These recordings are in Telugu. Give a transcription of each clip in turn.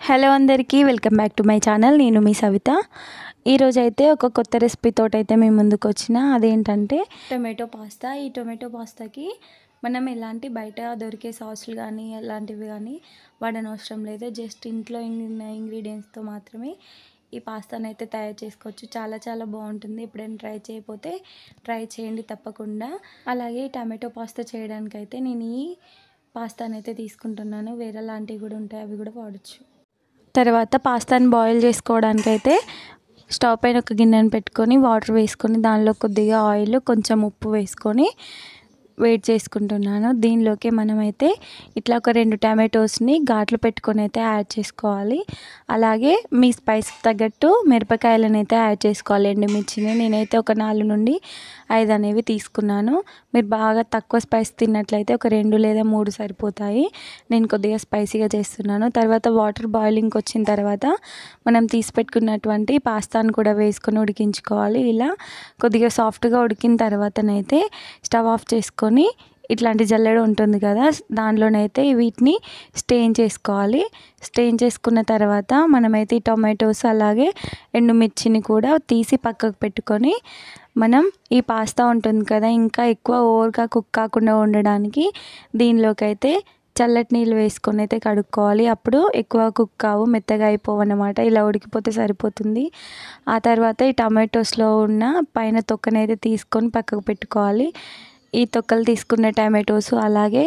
హలో అందరికీ welcome back to my channel. నేను మీ సవిత. ఈరోజైతే ఒక కొత్త రెసిపీతో అయితే మేము ముందుకు వచ్చిన, అదేంటంటే టొమాటో పాస్తా. ఈ టొమాటో పాస్తాకి మనం ఎలాంటి బయట దొరికే సాసులు కానీ ఎలాంటివి కానీ వాడనవసరం లేదు. జస్ట్ ఇంట్లో ఉన్న ఇంగ్రీడియంట్స్తో మాత్రమే ఈ పాస్తాను అయితే తయారు చేసుకోవచ్చు. చాలా చాలా బాగుంటుంది. ఎప్పుడైనా ట్రై చేయకపోతే ట్రై చేయండి తప్పకుండా. అలాగే టమాటో పాస్తా చేయడానికైతే నేను ఈ పాస్తాను అయితే తీసుకుంటున్నాను. వేరే లాంటివి కూడా ఉంటాయి, అవి కూడా వాడచ్చు. తర్వాత పాస్తాని బాయిల్ చేసుకోవడానికైతే స్టవ్ పైన ఒక గిన్నెను పెట్టుకొని వాటర్ వేసుకొని దానిలో కొద్దిగా ఆయిల్, కొంచెం ఉప్పు వేసుకొని వేడి చేసుకుంటున్నాను. దీనిలోకి మనమైతే ఇట్లా ఒక 2 టమాటోస్ని ఘాట్లు పెట్టుకొని అయితే యాడ్ చేసుకోవాలి. అలాగే మీ స్పైస్కి తగ్గట్టు మిరపకాయలను అయితే యాడ్ చేసుకోవాలి. ఎండుమిర్చిని నేనైతే ఒక 4 నుండి 5 అనేవి తీసుకున్నాను. మీరు బాగా తక్కువ స్పైస్ తిన్నట్లయితే ఒక 2 లేదా 3 సరిపోతాయి. నేను కొద్దిగా స్పైసీగా చేస్తున్నాను. తర్వాత వాటర్ బాయిలింగ్కి వచ్చిన తర్వాత మనం తీసి పెట్టుకున్నటువంటి పాస్తాను కూడా వేసుకొని ఉడికించుకోవాలి. ఇలా కొద్దిగా సాఫ్ట్గా ఉడికిన తర్వాతనైతే స్టవ్ ఆఫ్ చేసుకొని ఇట్లాంటి జల్లెడ ఉంటుంది కదా, దానిలోనైతే వీటిని స్టెయిన్ చేసుకోవాలి. స్టెయిన్ చేసుకున్న తర్వాత మనమైతే ఈ టొమాటోస్ అలాగే ఎండుమిర్చిని కూడా తీసి పక్కకు పెట్టుకొని మనం ఈ పాస్తా ఉంటుంది కదా, ఇంకా ఎక్కువ ఓవర్గా కుక్ కాకుండా ఉండడానికి దీనిలోకి అయితే చల్లటి నీళ్ళు వేసుకొని అయితే కడుక్కోవాలి. అప్పుడు ఎక్కువ కుక్ కావు, మెత్తగా అయిపోవు అన్నమాట. ఇలా ఉడికిపోతే సరిపోతుంది. ఆ తర్వాత ఈ టమాటోస్లో ఉన్న పైన తొక్కనైతే తీసుకొని పక్కకు పెట్టుకోవాలి. ఈ తొక్కలు తీసుకున్న టమాటోస్ అలాగే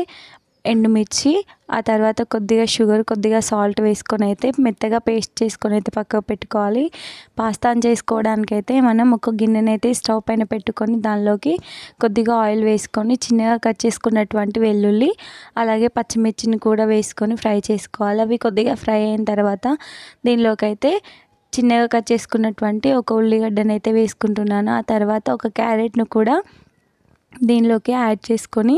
ఎండుమిర్చి, ఆ తర్వాత కొద్దిగా షుగర్, కొద్దిగా సాల్ట్ వేసుకొని అయితే మెత్తగా పేస్ట్ చేసుకొని అయితే పక్కకు పెట్టుకోవాలి. పాస్తాను చేసుకోవడానికైతే మనం ఒక గిన్నెనైతే స్టవ్ పైన పెట్టుకొని దానిలోకి కొద్దిగా ఆయిల్ వేసుకొని చిన్నగా కట్ చేసుకున్నటువంటి వెల్లుల్లి అలాగే పచ్చిమిర్చిని కూడా వేసుకొని ఫ్రై చేసుకోవాలి. అవి కొద్దిగా ఫ్రై అయిన తర్వాత దీనిలోకి అయితే చిన్నగా కట్ చేసుకున్నటువంటి ఒక ఉల్లిగడ్డను అయితే వేసుకుంటున్నాను. ఆ తర్వాత ఒక క్యారెట్ను కూడా దీనిలోకి యాడ్ చేసుకొని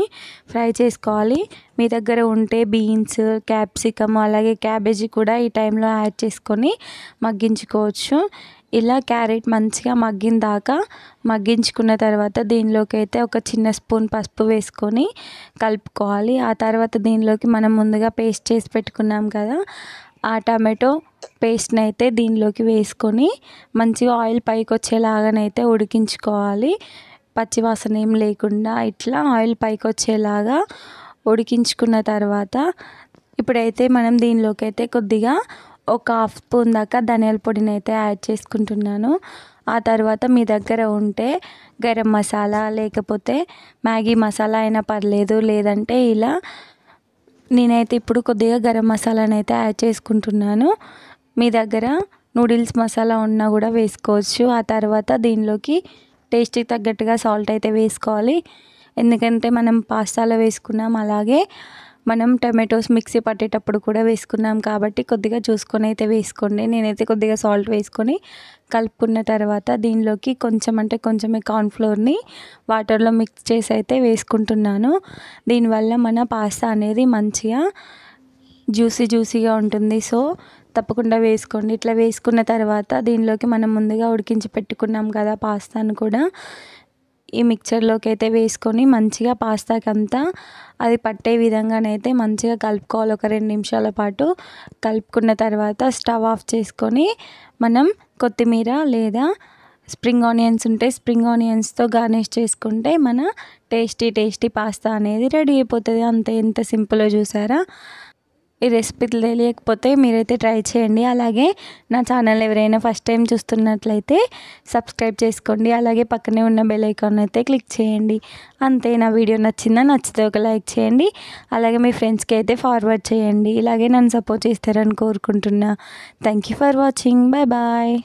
ఫ్రై చేసుకోవాలి. మీ దగ్గర ఉంటే బీన్స్, క్యాప్సికమ్ అలాగే క్యాబేజీ కూడా ఈ టైంలో యాడ్ చేసుకొని మగ్గించుకోవచ్చు. ఇలా క్యారెట్ మంచిగా మగ్గిన దాకా మగ్గించుకున్న తర్వాత దీనిలోకి అయితే ఒక చిన్న స్పూన్ పసుపు వేసుకొని కలుపుకోవాలి. ఆ తర్వాత దీనిలోకి మనం ముందుగా పేస్ట్ చేసి పెట్టుకున్నాం కదా, ఆ టమాటో పేస్ట్ని అయితే దీనిలోకి వేసుకొని మంచిగా ఆయిల్ పైకి వచ్చేలాగానైతే ఉడికించుకోవాలి. పచ్చివాసన ఏం లేకుండా ఇట్లా ఆయిల్ పైకి వచ్చేలాగా ఉడికించుకున్న తర్వాత ఇప్పుడైతే మనం దీనిలోకి అయితే కొద్దిగా ఒక 1/2 స్పూన్ దాకా ధనియాల పొడిని అయితే యాడ్ చేసుకుంటున్నాను. ఆ తర్వాత మీ దగ్గర ఉంటే గరం మసాలా లేకపోతే మ్యాగీ మసాలా అయినా పర్లేదు, లేదంటే ఇలా నేనైతే ఇప్పుడు కొద్దిగా గరం మసాలాని అయితే యాడ్ చేసుకుంటున్నాను. మీ దగ్గర నూడిల్స్ మసాలా ఉన్నా కూడా వేసుకోవచ్చు. ఆ తర్వాత దీనిలోకి టేస్ట్కి తగ్గట్టుగా సాల్ట్ అయితే వేసుకోవాలి. ఎందుకంటే మనం పాస్తాలో వేసుకున్నాం, అలాగే మనం టమాటోస్ మిక్సీ పట్టేటప్పుడు కూడా వేసుకున్నాం కాబట్టి కొద్దిగా చూసుకొని అయితే వేసుకోండి. నేనైతే కొద్దిగా సాల్ట్ వేసుకొని కలుపుకున్న తర్వాత దీనిలోకి కొంచెమే కార్న్ఫ్లోర్ని వాటర్లో మిక్స్ చేసి అయితే వేసుకుంటున్నాను. దీనివల్ల మన పాస్తా అనేది మంచిగా జ్యూసీగా ఉంటుంది. సో తప్పకుండా వేసుకోండి. ఇట్లా వేసుకున్న తర్వాత దీనిలోకి మనం ముందుగా ఉడికించి పెట్టుకున్నాం కదా పాస్తాను కూడా ఈ మిక్చర్లోకి అయితే వేసుకొని మంచిగా పాస్తాకి అంతా అది పట్టే విధంగానైతే మంచిగా కలుపుకోవాలి. ఒక 2 నిమిషాల పాటు కలుపుకున్న తర్వాత స్టవ్ ఆఫ్ చేసుకొని మనం కొత్తిమీర లేదా స్ప్రింగ్ ఆనియన్స్ ఉంటే స్ప్రింగ్ ఆనియన్స్తో గార్నిష్ చేసుకుంటే మన టేస్టీ పాస్తా అనేది రెడీ అయిపోతుంది. అంతే, ఎంత సింపుల్గా చూసారా. ఈ రెసిపీ తెలియకపోతే మీరైతే ట్రై చేయండి. అలాగే నా ఛానల్ ఎవరైనా ఫస్ట్ టైం చూస్తున్నట్లయితే సబ్స్క్రైబ్ చేసుకోండి. అలాగే పక్కనే ఉన్న బెల్ ఐకాన్ అయితే క్లిక్ చేయండి. అంతే, నా వీడియో నచ్చితే ఒక లైక్ చేయండి. అలాగే మీ ఫ్రెండ్స్కి అయితే ఫార్వర్డ్ చేయండి. ఇలాగే నన్ను సపోర్ట్ చేస్తారని కోరుకుంటున్నా. Thank you for watching. Bye.